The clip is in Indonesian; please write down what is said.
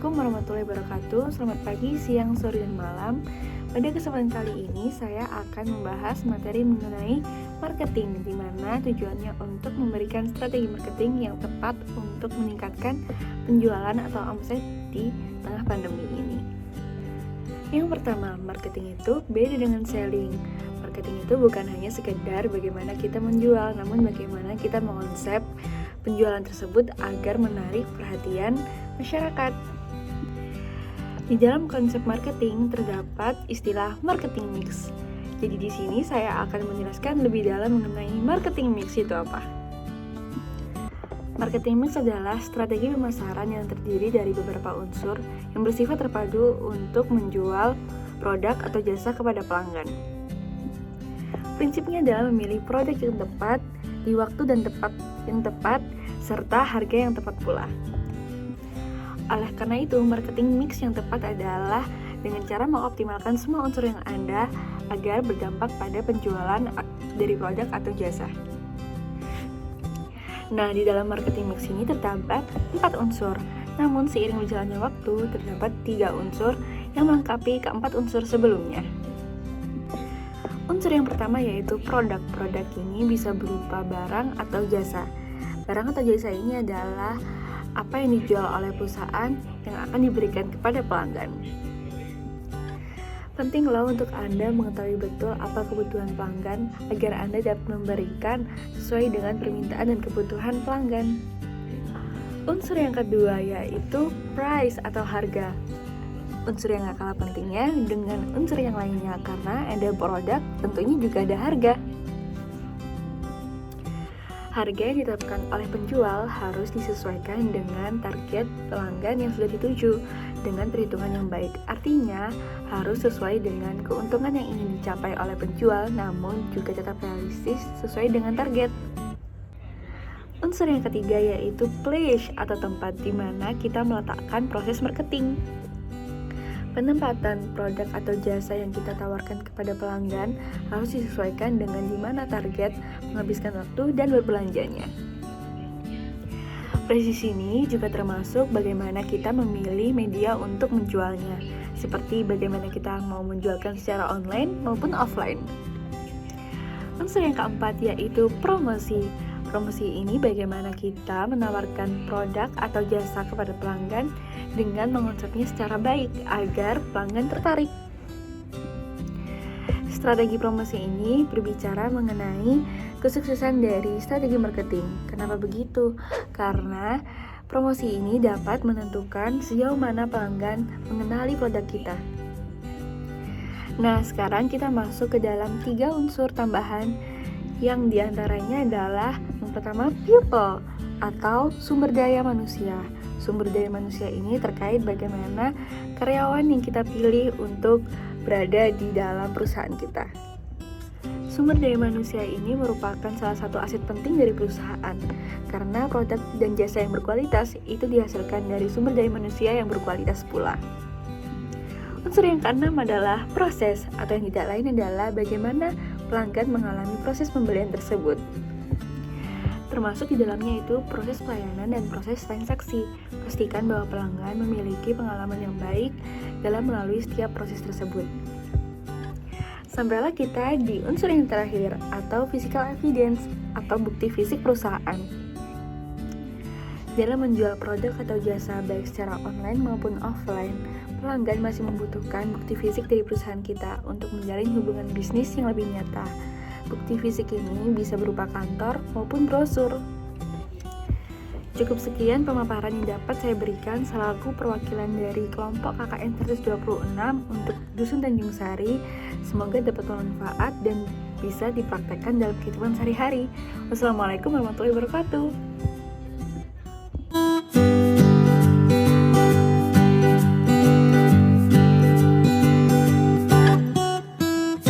Assalamualaikum warahmatullahi wabarakatuh. Selamat pagi, siang, sore, dan malam. Pada kesempatan kali ini saya akan membahas materi mengenai marketing, di mana tujuannya untuk memberikan strategi marketing yang tepat untuk meningkatkan penjualan atau omset di tengah pandemi ini. Yang pertama, marketing itu beda dengan selling. Marketing itu bukan hanya sekedar bagaimana kita menjual, namun bagaimana kita mengonsep penjualan tersebut agar menarik perhatian masyarakat. Di dalam konsep marketing terdapat istilah marketing mix. Jadi di sini saya akan menjelaskan lebih dalam mengenai marketing mix itu apa. Marketing mix adalah strategi pemasaran yang terdiri dari beberapa unsur yang bersifat terpadu untuk menjual produk atau jasa kepada pelanggan. Prinsipnya adalah memilih produk yang tepat di waktu dan tempat yang tepat serta harga yang tepat pula. Oleh karena itu, marketing mix yang tepat adalah dengan cara mengoptimalkan semua unsur yang ada agar berdampak pada penjualan dari produk atau jasa. Nah, di dalam marketing mix ini terdapat 4 unsur. Namun, seiring berjalannya waktu, terdapat 3 unsur yang melengkapi keempat unsur sebelumnya. Unsur yang pertama yaitu produk. Produk ini bisa berupa barang atau jasa. Barang atau jasa ini adalah apa yang dijual oleh perusahaan yang akan diberikan kepada pelanggan. Pentinglah untuk Anda mengetahui betul apa kebutuhan pelanggan agar Anda dapat memberikan sesuai dengan permintaan dan kebutuhan pelanggan. Unsur yang kedua yaitu price atau harga. Unsur yang gak kalah pentingnya dengan unsur yang lainnya karena ada produk, tentunya juga ada harga. Harga yang ditetapkan oleh penjual harus disesuaikan dengan target pelanggan yang sudah dituju dengan perhitungan yang baik. Artinya, harus sesuai dengan keuntungan yang ingin dicapai oleh penjual, namun juga tetap realistis sesuai dengan target. Unsur yang ketiga yaitu place atau tempat di mana kita meletakkan proses marketing. Penempatan produk atau jasa yang kita tawarkan kepada pelanggan harus disesuaikan dengan di mana target menghabiskan waktu dan berbelanjanya. Presisi ini juga termasuk bagaimana kita memilih media untuk menjualnya, seperti bagaimana kita mau menjualkan secara online maupun offline. Unsur yang keempat yaitu promosi. Promosi ini bagaimana kita menawarkan produk atau jasa kepada pelanggan dengan mengonsepnya secara baik agar pelanggan tertarik. Strategi promosi ini berbicara mengenai kesuksesan dari strategi marketing. Kenapa begitu? Karena promosi ini dapat menentukan sejauh mana pelanggan mengenali produk kita. Nah, sekarang kita masuk ke dalam 3 unsur tambahan yang diantaranya adalah yang pertama people atau sumber daya manusia. Sumber daya manusia ini terkait bagaimana karyawan yang kita pilih untuk berada di dalam perusahaan kita. Sumber daya manusia ini merupakan salah satu aset penting dari perusahaan karena produk dan jasa yang berkualitas itu dihasilkan dari sumber daya manusia yang berkualitas pula. Unsur yang keenam adalah proses atau yang tidak lain adalah bagaimana pelanggan mengalami proses pembelian tersebut. Termasuk di dalamnya itu proses pelayanan dan proses transaksi. Pastikan bahwa pelanggan memiliki pengalaman yang baik dalam melalui setiap proses tersebut. Sampailah kita di unsur yang terakhir atau physical evidence atau bukti fisik perusahaan. Dalam menjual produk atau jasa baik secara online maupun offline, pelanggan masih membutuhkan bukti fisik dari perusahaan kita untuk menjalin hubungan bisnis yang lebih nyata. Bukti fisik ini bisa berupa kantor maupun brosur. Cukup sekian pemaparan yang dapat saya berikan selaku perwakilan dari kelompok KKN 126 untuk Dusun Tanjung Sari. Semoga dapat bermanfaat dan bisa dipraktekkan dalam kehidupan sehari-hari. Wassalamualaikum warahmatullahi wabarakatuh.